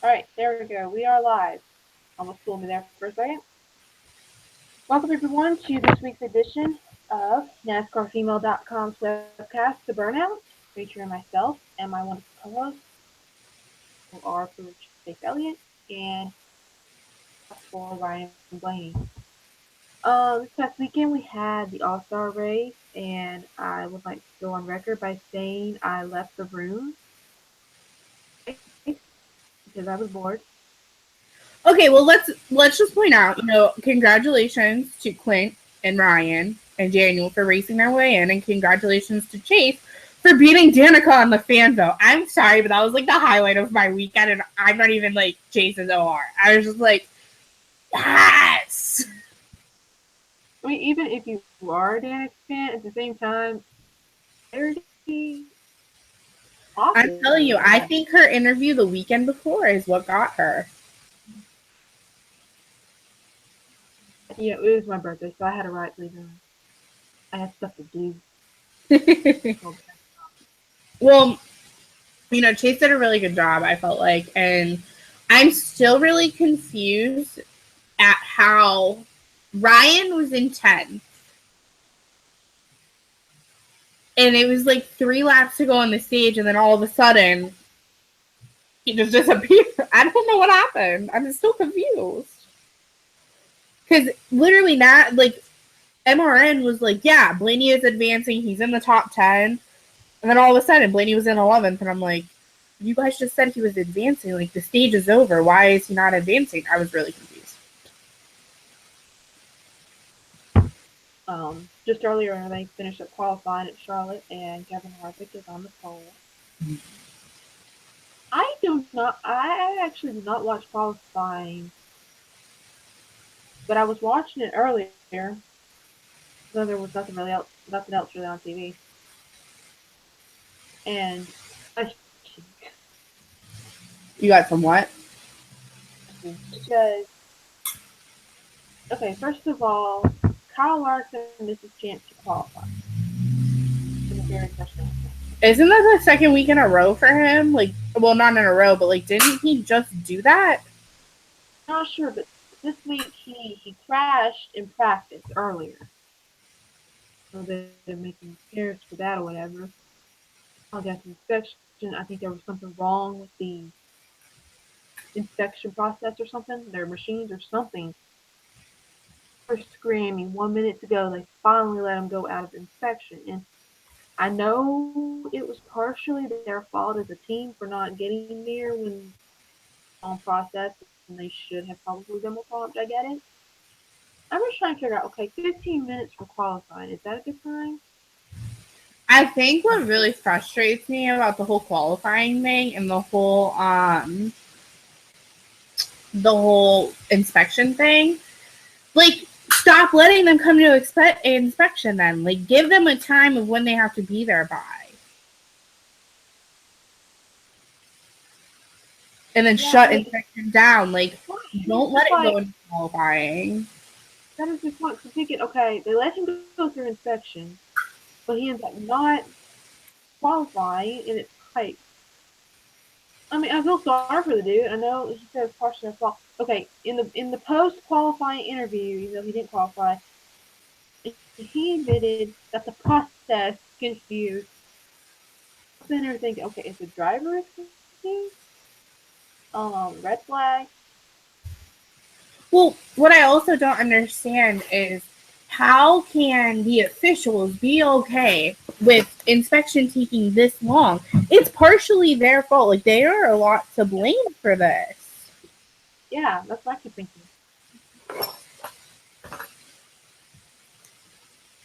Alright, there we go. We are live. Almost fooled me there for a second. Welcome everyone to this week's edition of NASCARFemale.com's webcast, The Burnout, featuring myself and my wonderful co-hosts, who are for Chase Elliott and for Ryan Blaney. This past weekend we had the All-Star race, and I would like to go on record by saying I left the room because I was bored. Okay, well let's just point out, congratulations to Clint and Ryan and Daniel for racing their way in, and congratulations to Chase for beating Danica on the fan vote. I'm sorry, but that was like the highlight of my weekend, and I'm not even like Chase's OR. I was just like, yes. I mean, even if you are a Danica fan, at the same time, very I'm awesome. telling you, I think her interview the weekend before is what got her. It was my birthday, so I had a right leaving. I had stuff to do. Well, Chase did a really good job, I felt like, and I'm still really confused at how Ryan was in 10th. And it was like 3 laps to go on the stage, and then all of a sudden, he just disappeared. I don't know what happened. I'm still confused. Because literally not, like, MRN was like, yeah, Blaney is advancing. He's in the top 10. And then all of a sudden, Blaney was in 11th, and I'm like, you guys just said he was advancing. Like, the stage is over. Why is he not advancing? I was really confused. Just earlier, they finished up qualifying at Charlotte, and Kevin Harvick is on the pole. Mm-hmm. I actually did not watch qualifying, but I was watching it earlier, so there was nothing else really on TV. And you got some what? Because, okay, first of all, Kyle Larson missed his chance to qualify in the very first round. Isn't that the second week in a row for him? Like, well, not in a row, but like, didn't he just do that? Not sure, but this week he crashed in practice earlier. So they're making repairs for that or whatever. I got the inspection. I think there was something wrong with the inspection process or something. Their machines or something. They're screaming 1 minute to go. They finally let him go out of inspection, and I know it was partially their fault as a team for not getting there when on process, and they should have probably been more prompt. I get it. I'm just trying to figure out. Okay, 15 minutes for qualifying. Is that a good time? I think what really frustrates me about the whole qualifying thing and the whole inspection thing, like, stop letting them come to inspection then. Like, give them a time of when they have to be there by. And then shut inspection down. Like, don't let it go into qualifying. That is just what I'm thinking. Okay, they let him go through inspection, but he ends up not qualifying, and it's like, I mean, I feel sorry for the dude. I know he says partially their fault. Okay, in the post qualifying interview, even though he didn't qualify, he admitted that the process confused. Then they're thinking, okay, if the driver is confused, red flag. Well, what I also don't understand is how can the officials be okay with inspection taking this long? It's partially their fault. Like, they are a lot to blame for this. Yeah, that's what I keep thinking.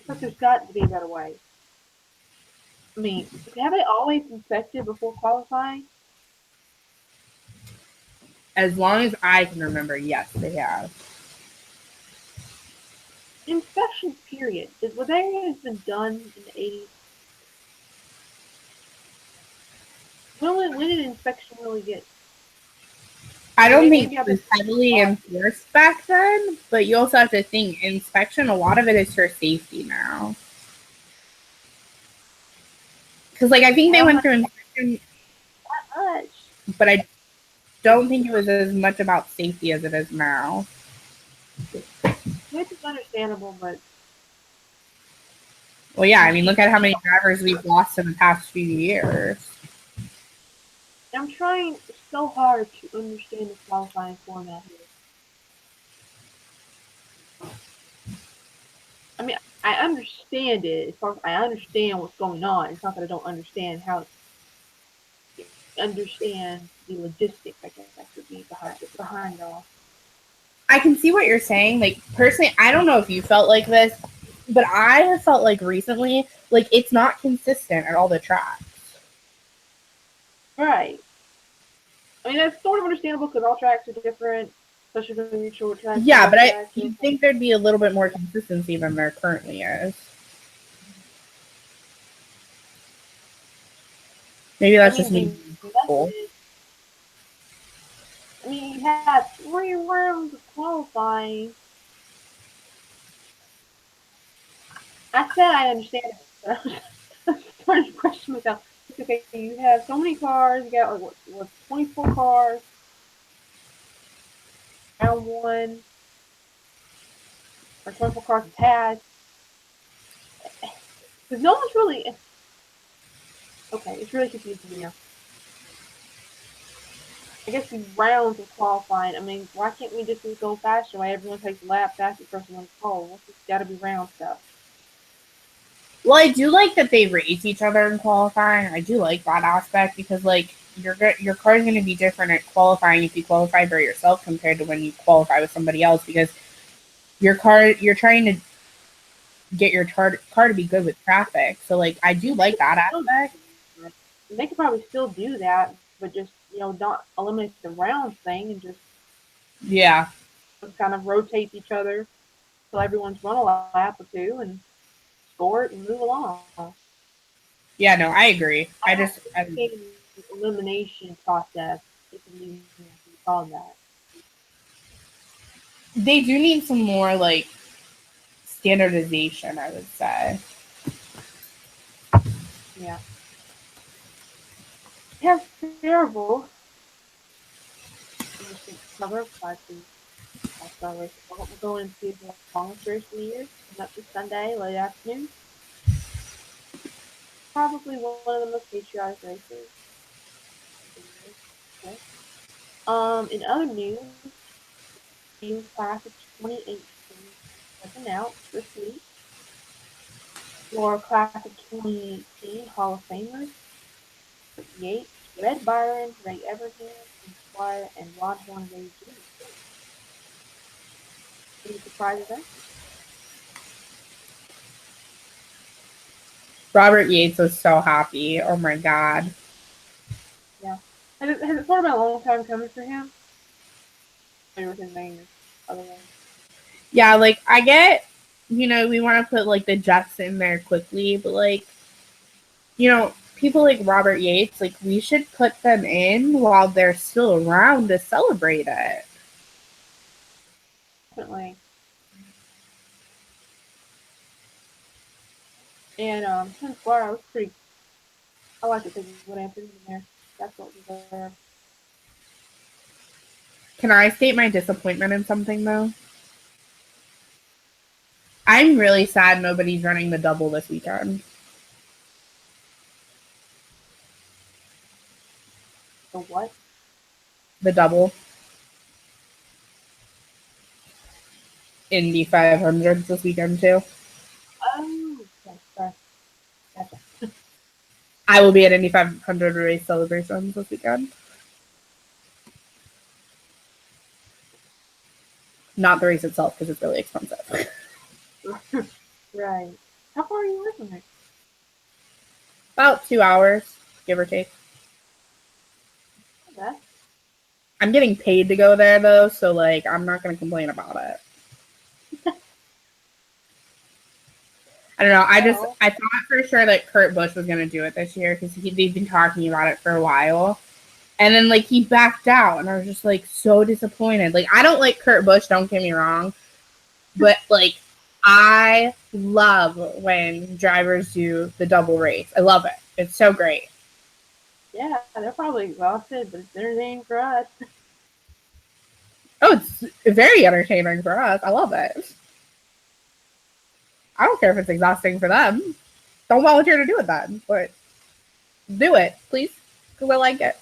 But there's got to be a better way. I mean, have they always inspected before qualifying? As long as I can remember, yes, they have. Inspections, period. What they has been done in the 80s? When did inspection really get? I don't think it was heavily enforced back then, but you also have to think inspection, a lot of it is for safety now. Because, like, I think they went through inspection. Not much. But don't think it was as much about safety as it is now. Which is understandable, but Well, yeah, I mean, look at how many drivers we've lost in the past few years. I'm trying so hard to understand the qualifying format here. I mean, I understand it as far as I understand what's going on. It's not that I don't understand how understand the logistics. I guess that could be behind all. I can see what you're saying. Like, personally, I don't know if you felt like this, but I have felt like recently, like, it's not consistent at all the tracks. Right. I mean, that's sort of understandable because all tracks are different, especially when you're short tracks. Yeah, but you'd think there'd be a little bit more consistency than there currently is. Maybe that's just me. Cool. I mean, you had 3 rounds of qualifying. I said I understand it, but I was starting to question myself. Okay, you have so many cars. You got like what 24 cars. Round one, or 24 cars attached. Because no one's really. Okay, it's really confusing me now. I guess the rounds of qualifying. I mean, why can't we just go faster? Why everyone takes a lap faster first one pole? It's got to be round stuff. Well, I do like that they race each other in qualifying. I do like that aspect because, like, your car is going to be different at qualifying if you qualify by yourself compared to when you qualify with somebody else because you're trying to get your car to be good with traffic. So, like, I do like that aspect. They could probably still do that, but just not eliminate the round thing and just kind of rotate each other so everyone's run a lap or two and score it and move along. Yeah, no, I agree. I just elimination process. It can be called that. They do need some more like standardization, I would say. Yeah. That's terrible. Cover classes. We're going to the longest race of the year. Coming up this Sunday, late afternoon. Probably one of the most patriotic races. In other news, the class of 2018 was announced this week. For class of 2018 Hall of Famers, Yates, Red Byron, Ray Everingham, Squire, and Longhorn Ray Jr. Any surprises there? Robert Yates was so happy. Oh my god. Yeah. Has it sort of been a long time coming for him? With his name other ones. Yeah, like I get, we want to put like the Jets in there quickly, but like, people like Robert Yates, like we should put them in while they're still around to celebrate it. Definitely. And Tim Squire was pretty. I like it because what I put in there. That's what was there. Can I state my disappointment in something though? I'm really sad nobody's running the double this weekend. The what? The double. Indy 500s this weekend too. Oh, okay, sorry. Gotcha. I will be at Indy 500 race celebrations this weekend. Not the race itself because it's really expensive. Right. How far are you away from there? About 2 hours, give or take. Okay. I'm getting paid to go there though, so like I'm not gonna complain about it. I don't know. I thought for sure that Kurt Busch was gonna do it this year because they've been talking about it for a while, and then like he backed out, and I was just like so disappointed. Like I don't like Kurt Busch, don't get me wrong, but like I love when drivers do the double race. I love it. It's so great. Yeah, they're probably exhausted, but it's entertaining for us. Oh, it's very entertaining for us. I love it. I don't care if it's exhausting for them. Don't volunteer to do it then, but do it, please, because I like it.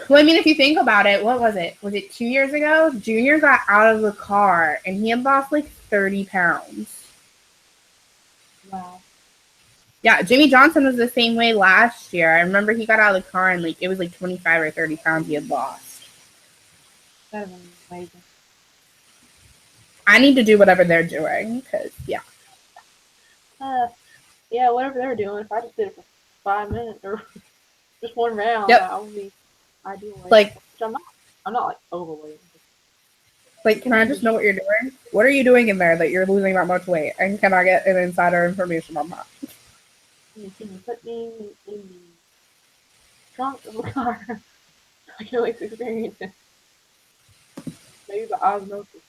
Well, I mean, if you think about it, what was it? Was it 2 years ago? Junior got out of the car and he had lost like 30 pounds. Wow. Yeah, Jimmy Johnson was the same way last year. I remember he got out of the car and like it was like 25 or 30 pounds he had lost. That was amazing. I need to do whatever they're doing because, yeah. Yeah, whatever they're doing. If I just did it for 5 minutes or just one round, Yep. that would be ideal. Like, which I'm not like overweight. Like, can I just know what you're doing? What are you doing in there that you're losing that much weight? And can I get an insider information on that? Can you put me in the trunk of the car? I can at least experience it. Maybe the osmosis.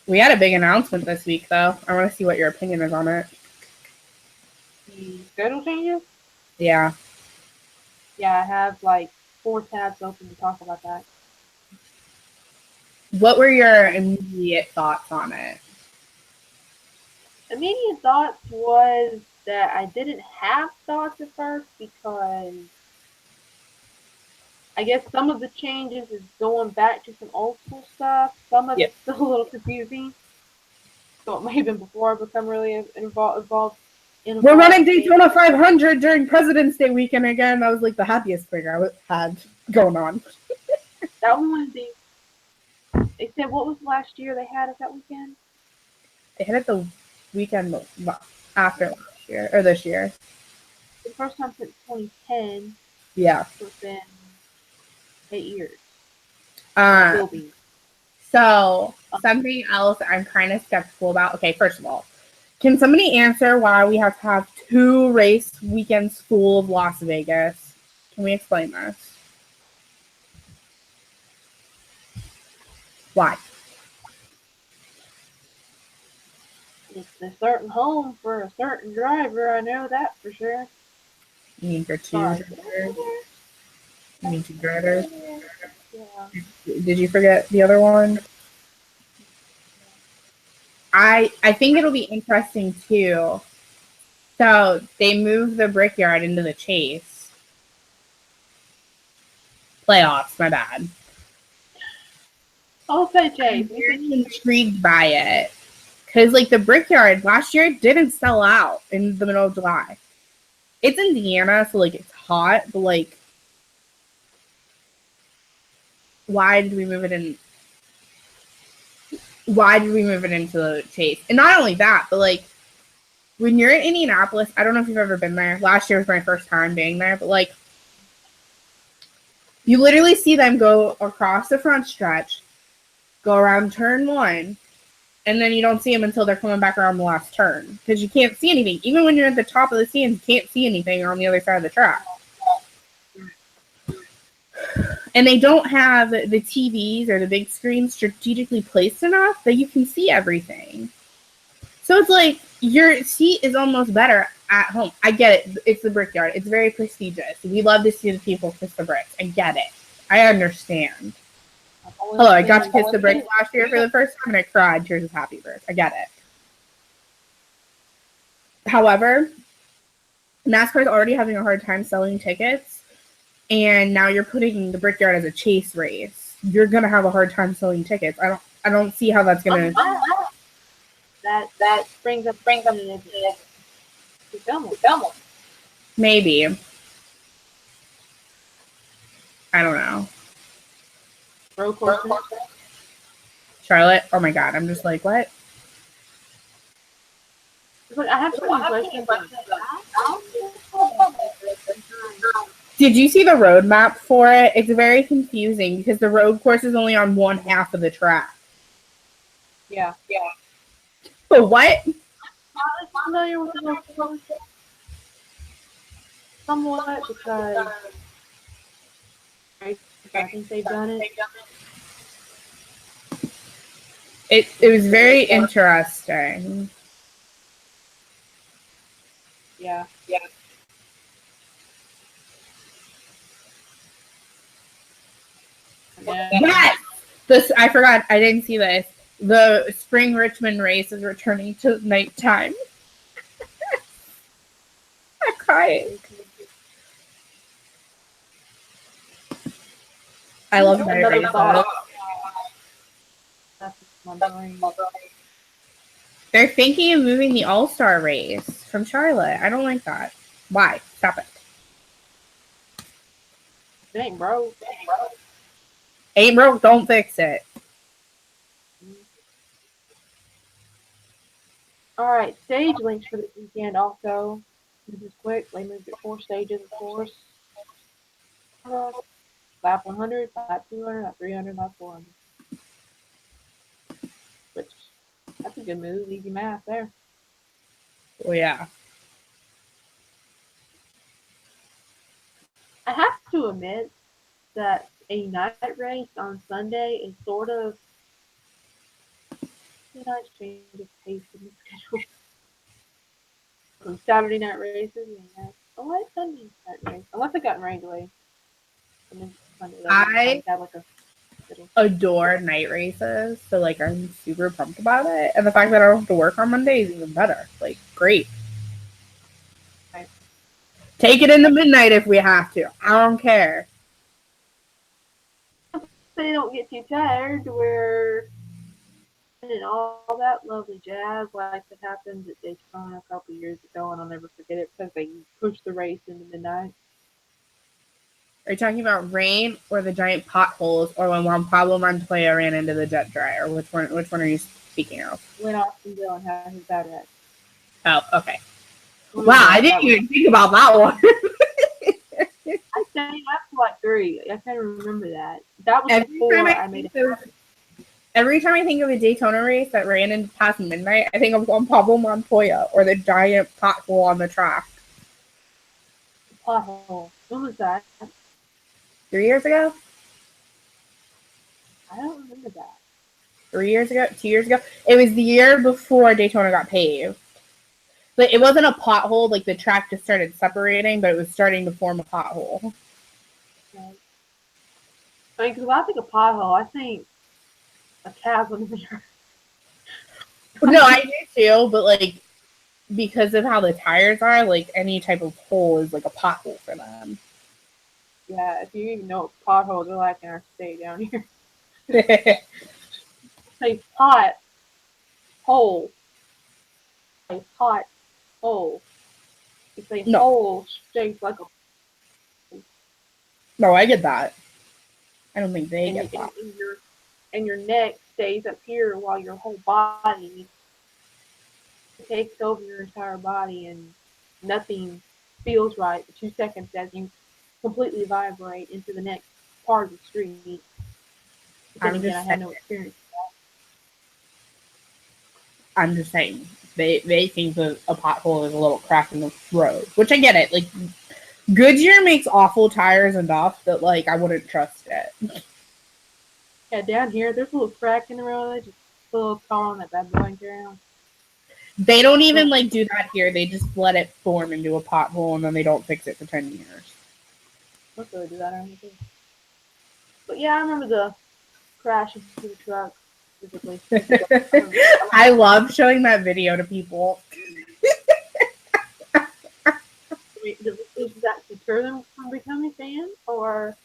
We had a big announcement this week, though. I want to see what your opinion is on it. The schedule changes? Yeah. Yeah, I have like 4 tabs open to talk about that. What were your immediate thoughts on it? Immediate thoughts was that I didn't have thoughts at first because I guess some of the changes is going back to some old school stuff. Some of it's still a little confusing. So it may have been before I become really involved. We're running Daytona 500 during President's Day weekend again. That was like the happiest thing I had going on. That one was they said, what was last year they had it that weekend? They had it the weekend after last year, or this year. The first time since 2010. Yeah. It's been 8 years. So, something else I'm kind of skeptical about. Okay, first of all, can somebody answer why we have to have 2 race weekends full of Las Vegas? Can we explain this? Why? It's a certain home for a certain driver. I know that for sure. You mean for 2 drivers? You mean 2 drivers? Yeah. Did you forget the other one? I think it'll be interesting too. So they moved the Brickyard into the Chase. Playoffs, my bad. I'll say Chase. I'm very intrigued by it. Because, like, the Brickyard last year didn't sell out in the middle of July. It's Indiana, so, like, it's hot, but, like, why did we move it in? Why did we move it into the Chase? And not only that, but, like, when you're in Indianapolis, I don't know if you've ever been there. Last year was my first time being there, but, like, you literally see them go across the front stretch, go around turn 1, and then you don't see them until they're coming back around the last turn because you can't see anything. Even when you're at the top of the stands, you can't see anything on the other side of the track. And they don't have the TVs or the big screens strategically placed enough that you can see everything. So it's like your seat is almost better at home. I get it. It's the Brickyard. It's very prestigious. We love to see the people kiss the bricks. I get it. I understand. Hello, I got to kiss the bricks last year for the first time and I cried tears of happiness. I get it. However, NASCAR is already having a hard time selling tickets, and now you're putting the Brickyard as a chase race. You're gonna have a hard time selling tickets. I don't see how that's gonna. That brings up the film. Maybe. I don't know. Charlotte? Oh my god, I'm just like, what? But I have so many questions. Did you see the road map for it? It's very confusing because the road course is only on one half of the track. Yeah. But what? I'm familiar with the road course. Somewhat because I think they've done it. It was very interesting. Yeah. Yeah. Yes! I forgot, I didn't see this. The Spring Richmond race is returning to nighttime. I'm crying. I love night Another races. thought. That's my brain. They're thinking of moving the All-Star race from Charlotte. I don't like that. Why? Stop it. It ain't broke. Ain't broke, don't fix it. All right, stage links for this weekend also. This is quick. They moved it 4 stages, of course. Lap 100, lap 200, lap 300, lap 400. Which, that's a good move. Easy math there. Oh, yeah. I have to admit that a night race on Sunday is sort of a nice change of pace in the schedule. From Saturday night races, yeah. I like Sunday night race. Unless it got rained away. And then Sunday, I had like a little. adore night races, so like I'm super pumped about it. And the fact that I don't have to work on Monday is even better. Like, great. Right. Take it into midnight if we have to. I don't care. They don't get too tired where and all that lovely jazz like that happened at Daytona a couple years ago, and I'll never forget it because they pushed the race into midnight. Are you talking about rain or the giant potholes, or when Juan Pablo Montoya ran into the jet dryer? Which one are you speaking of? When Austin Dillon had his bad wreck. Oh, okay. Wow, I didn't even think about that one. I stayed up for like 3. I can't remember that. That was before I made it. Every time I think of a Daytona race that ran into past midnight, I think of Juan Pablo Montoya or the giant pothole on the track. Pothole. When was that? 3 years ago? I don't remember that. 3 years ago? 2 years ago? It was the year before Daytona got paved. But it wasn't a pothole, like the track just started separating, but it was starting to form a pothole. Okay. I mean, because when I think of pothole, I think a chasm in the earth. No, I do too, but like because of how the tires are, like any type of hole is like a pothole for them. Yeah, if you even know what potholes are like in our state down here. Say pot hole. A pot hole. It's a No. hole shaped like a. No, I get that. I don't think they get that. And your neck stays up here while your whole body takes over your entire body, and nothing feels right for 2 seconds as you completely vibrate into the next part of the street. But then again, I had no experience. I'm just saying they think that a pothole is a little crack in the road, which I get it. Like Goodyear makes awful tires enough that like I wouldn't trust it. Yeah, down here there's a little crack in the road. They just put a little tar on that bad boy and carry on. They don't even like do that here. They just let it form into a pothole and then they don't fix it for 10 years. Let's really do that on the But yeah, I remember the crash into the truck. Physically. I love showing that video to people. Does that deter them from becoming fans, or?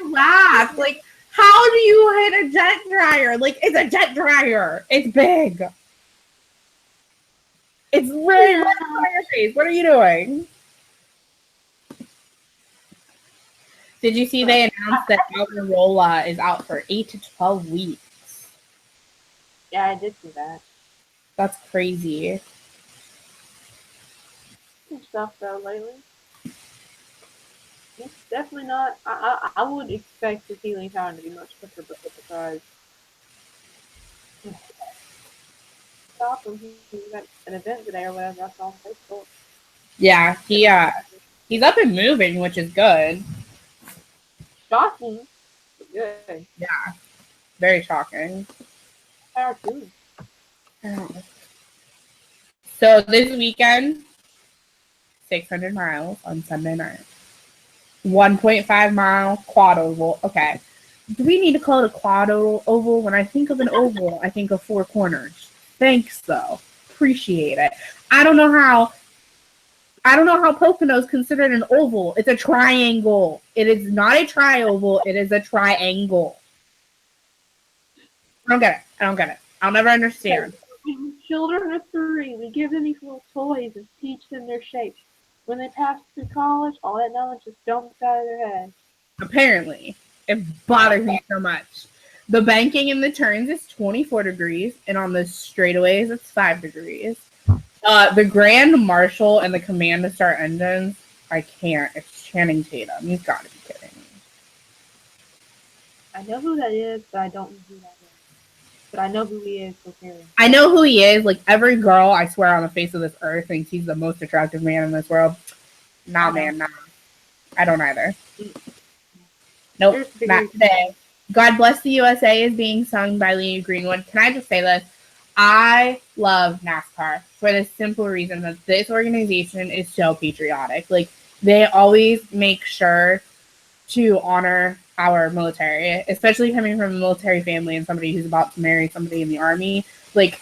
Laugh. Like, how do you hit a jet dryer? Like, it's a jet dryer. It's big. It's literally right on your face. What are you doing? Did you see they announced that Almirola is out for 8 to 12 weeks? Yeah, I did see that. That's crazy. Good stuff though lately. It's definitely not. I would expect the healing time to be much quicker, but because stop him, he's got an event today or whatever. I saw on Facebook. Yeah, he's up and moving, which is good. Shocking, but good. Yeah, very shocking. Power to him. So this weekend, 600 miles on Sunday night. 1.5 mile quad oval. Okay. Do we need to call it a quad oval? When I think of an oval, I think of four corners. Thanks, though. Appreciate it. I don't know how Pocono's considered an oval. It's a triangle. It is not a tri-oval. It is a triangle. I don't get it. I'll never understand. When children are 3, we give them these little toys and teach them their shapes. When they pass through college, all that knowledge just dumps out of their head. Apparently, it bothers me so much. The banking in the turns is 24 degrees, and on the straightaways, it's 5 degrees. The Grand Marshal and the command to start engines, I can't. It's Channing Tatum. You've got to be kidding me. I know who that is, but I don't know who that is. But I know who he is, so clearly. I know who he is. Like, every girl, I swear, on the face of this earth thinks he's the most attractive man in this world. Nah, man, nah. I don't either. Nope, not today. God Bless the USA is being sung by Lee Greenwood. Can I just say this? I love NASCAR for the simple reason that this organization is so patriotic. Like, they always make sure to honor our military, especially coming from a military family and somebody who's about to marry somebody in the Army. Like,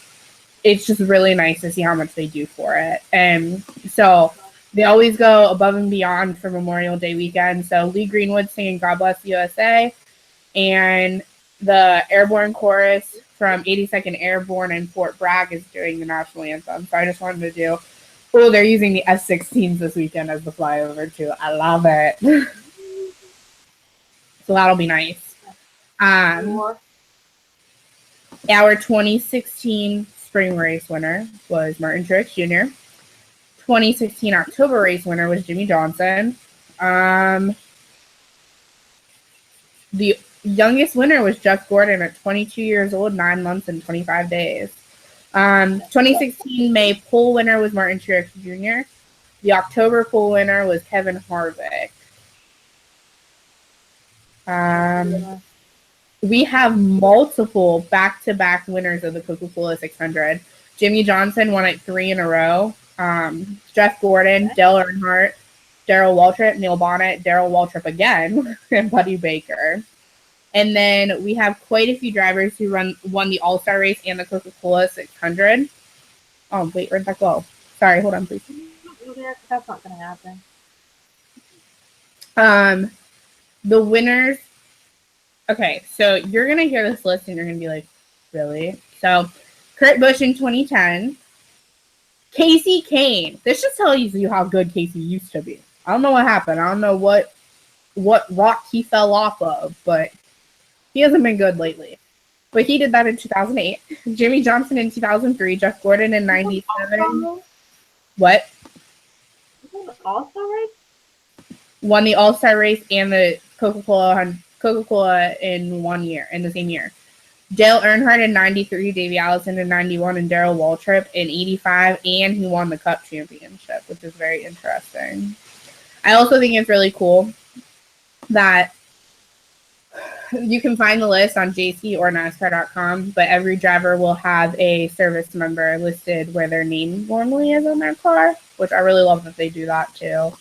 it's just really nice to see how much they do for it. And so they always go above and beyond for Memorial Day weekend. So Lee Greenwood singing God Bless the USA, and the Airborne Chorus from 82nd Airborne in Fort Bragg is doing the national anthem. So I just wanted to do, they're using the F-16s this weekend as the flyover too. I love it. So that'll be nice. Our 2016 spring race winner was Martin Truex Jr. 2016 October race winner was Jimmy Johnson. The youngest winner was Jeff Gordon at 22 years old, 9 months and 25 days. 2016 May pole winner was Martin Truex Jr. The October pole winner was Kevin Harvick. We have multiple back-to-back winners of the Coca-Cola 600. Jimmy Johnson won it 3 in a row. Jeff Gordon, Dale Earnhardt, Darrell Waltrip, Neil Bonnet, Darrell Waltrip again, and Buddy Baker. And then we have quite a few drivers who won the All-Star race and the Coca-Cola 600. Oh, wait, where'd that go? Sorry, hold on, please. That's not going to happen. The winners. Okay, so you're going to hear this list and you're going to be like, really? So, Kurt Busch in 2010. Casey Kane. This just tells you how good Casey used to be. I don't know what happened. I don't know what rock he fell off of, but he hasn't been good lately. But he did that in 2008. Jimmy Johnson in 2003. Jeff Gordon in 97. What? All-Star race? Won the All-Star race and the Coca-Cola in 1 year, in the same year. Dale Earnhardt in 93, Davey Allison in 91, and Darrell Waltrip in 85, and he won the Cup Championship, which is very interesting. I also think it's really cool that you can find the list on JC or NASCAR.com, but every driver will have a service member listed where their name normally is on their car, which I really love that they do that too.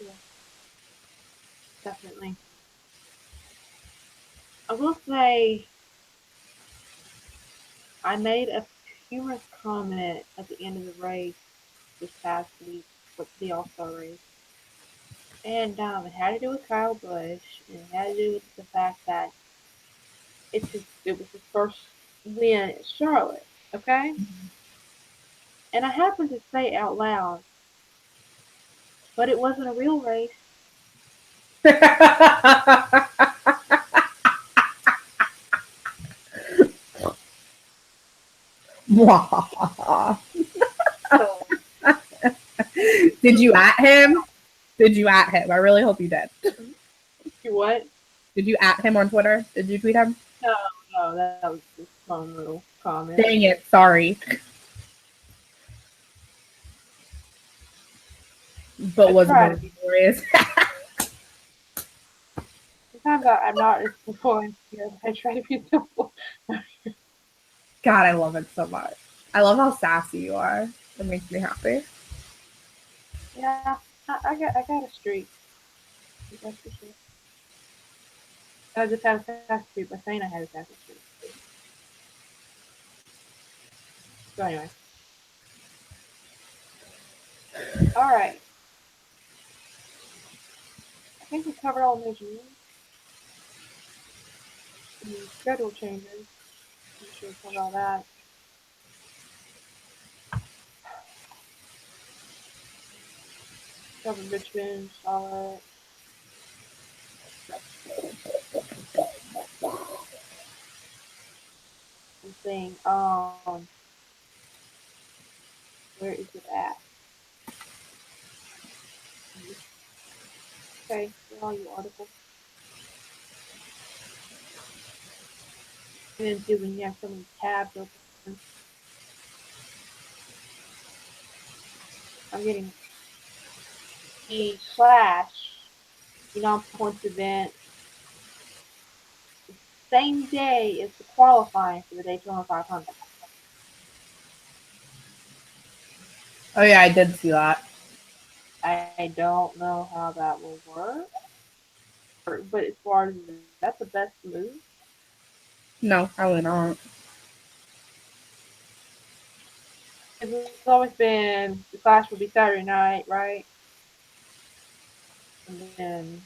Yeah. Definitely. I will say, I made a humorous comment at the end of the race this past week with the All-Star race. And it had to do with Kyle Busch, and it had to do with the fact that it was his first win at Charlotte, okay? And I happened to say out loud, but it wasn't a real race. Did you at him? Did you at him? I really hope you did. You what? Did you at him on Twitter? Did you tweet him? No, that was just a fun little comment. Dang it, sorry. But wasn't it glorious? Sometimes I'm not as influenced here, but I try to be simple. God, I love it so much. I love how sassy you are. It makes me happy. Yeah, I got a streak. That's for sure. I just had Assassin's Creed by saying I had Assassin's Creed. So anyway. Alright. I think we covered all the major news. The schedule changes. I'm sure we covered all that. Covered Richmond, Charlotte. Something. Where is it at? Okay, where are you articles? And then see when you have so many tabs open. I'm getting a Clash, points event, the same day as the qualifying for the Daytona 500. Oh yeah, I did see that. I don't know how that will work, but as far as that's the best move. No, probably not. It's always been the Clash will be Saturday night, right? And then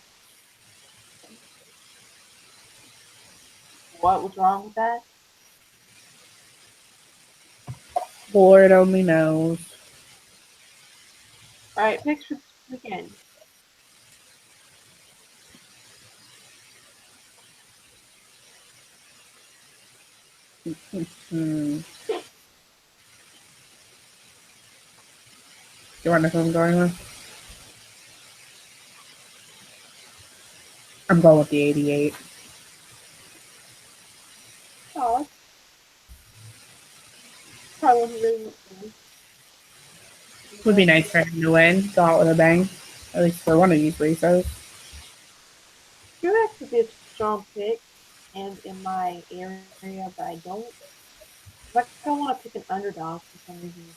what was wrong with that? Lord only knows. All right, picks for this weekend. Hmm. You wonder who I'm going with? I'm going with the 88. Oh, probably one who really wants to win. Would be nice for him to win. Go out with a bang. At least for one of these races. Truex would be a strong pick, and in my area, but I don't. Like, I want to pick an underdog for some reason.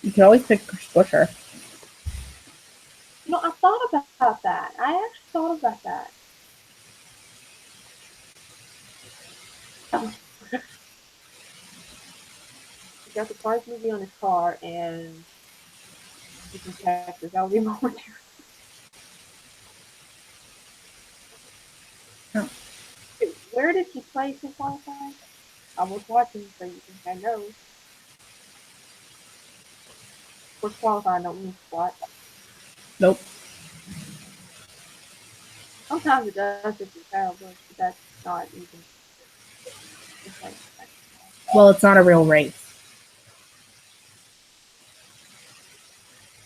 You could always pick Busher. I thought about that. I actually thought about that. He got the Cars movie on his car, and he's in Texas. That would be more true. Oh. Where did he place in qualifying? I was watching, so you think I know. Of course, qualifying don't mean squat. Nope. Sometimes it does if it's Kyle Busch, but that's not even. Well, it's not a real race.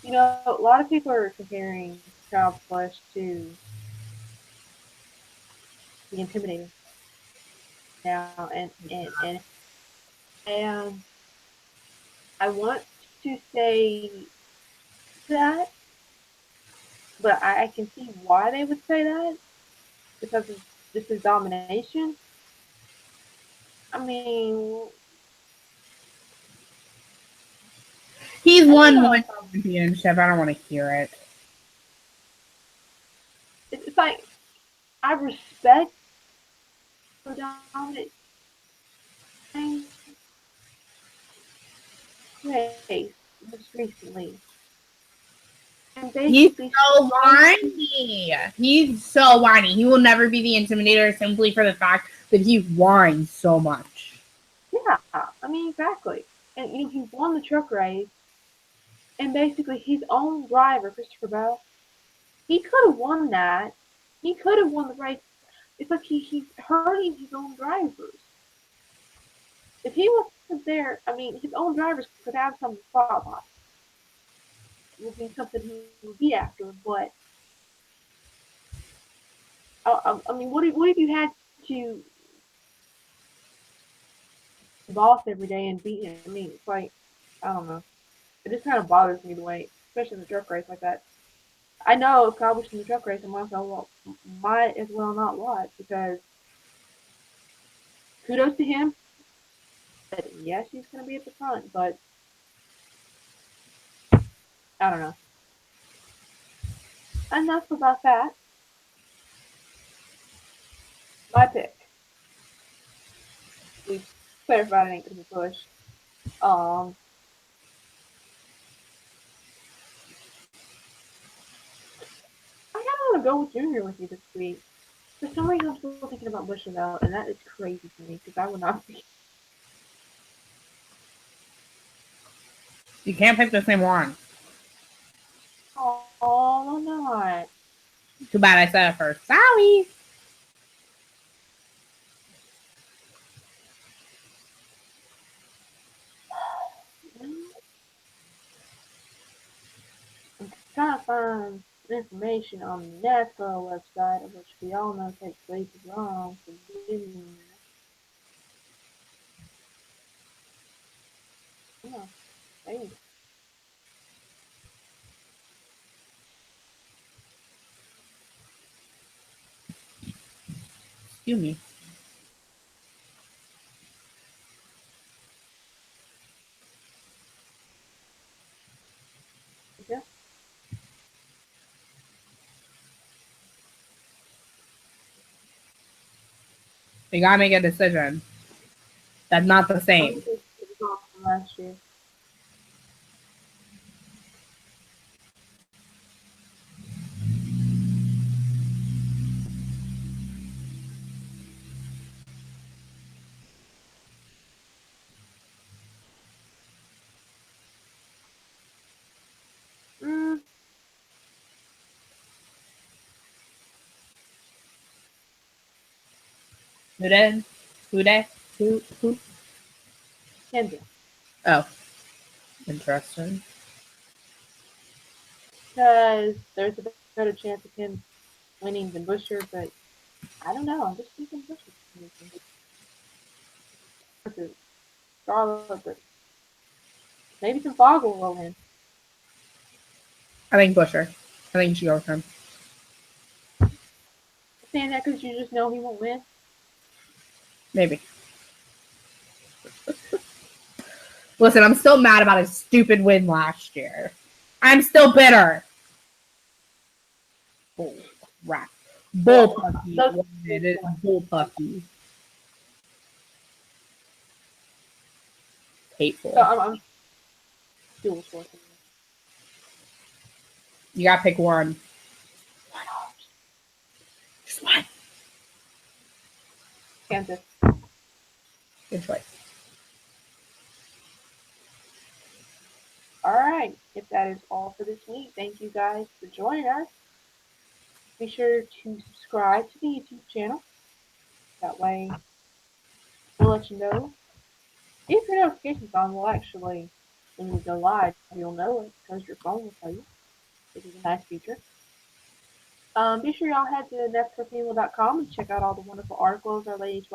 A lot of people are comparing Kyle Busch to the Intimidator now, and I want to say that, but I can see why they would say that because of just his domination. I mean, He's I don't won know. one championship. I don't want to hear it. It's like I respect the dominant race most recently, and He's basically so whiny. He's so whiny. He will never be the Intimidator simply for the fact that he whines so much. Yeah, I mean exactly. And he won the truck race, and basically his own driver, Christopher Bell, he could have won that. He could have won the race. It's like he's hurting his own drivers. If he wasn't there, I mean, his own drivers could have some spotlight. It would be something he would be after. But I mean, what if you had to boss every day and beat him? I mean, it's like I don't know. It just kind of bothers me the way, especially in the truck race like that. I know if Kyle Busch in the truck race, I might as well not watch because kudos to him. But yes, he's going to be at the front, but I don't know. enough about that. My pick. We clarified it ain't gonna be Bush. Um, I kind of want to go with Junior with you this week. For some reason, I'm still thinking about Bush about, and that is crazy to me because I would not be. You can't pick the same one. Oh, I'm not. Too bad I said it first. Sorry. I'm trying to find information on the NASCAR website, which we all know takes way too long for Junior. Oh, hey. Excuse me. Yeah. You gotta make a decision. That's not the I same. think it was awesome last year. Mm, Who did? Who did? Who? Kendra. Oh, interesting. Because there's a better chance of him winning than Busher, but I don't know. I'm just thinking Busher. Versus Charlotte, but maybe some fog will roll in. I think Busher. I think she goes him. Saying that because you just know he won't win. Maybe. Listen, I'm still mad about his stupid win last year. I'm still bitter. Bull crap. Bullpucky. It is bullpucky. Hateful. So I'm dual sourcing. You gotta pick one. Just one. Kansas. Good choice. All right. If that is all for this week, thank you guys for joining us. Be sure to subscribe to the YouTube channel. That way, we'll let you know. If your notifications on, will actually, when we go live, you'll know it because your phone will tell you, which is a nice feature. Be sure y'all head to nestforfemale.com and check out all the wonderful articles our ladies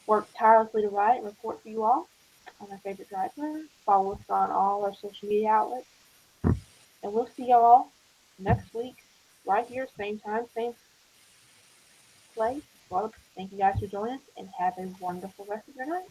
work tirelessly to write and report for you all on our favorite driver. Follow us on all our social media outlets. And we'll see y'all next week, right here, same time, same place. Well, thank you guys for joining us and have a wonderful rest of your night.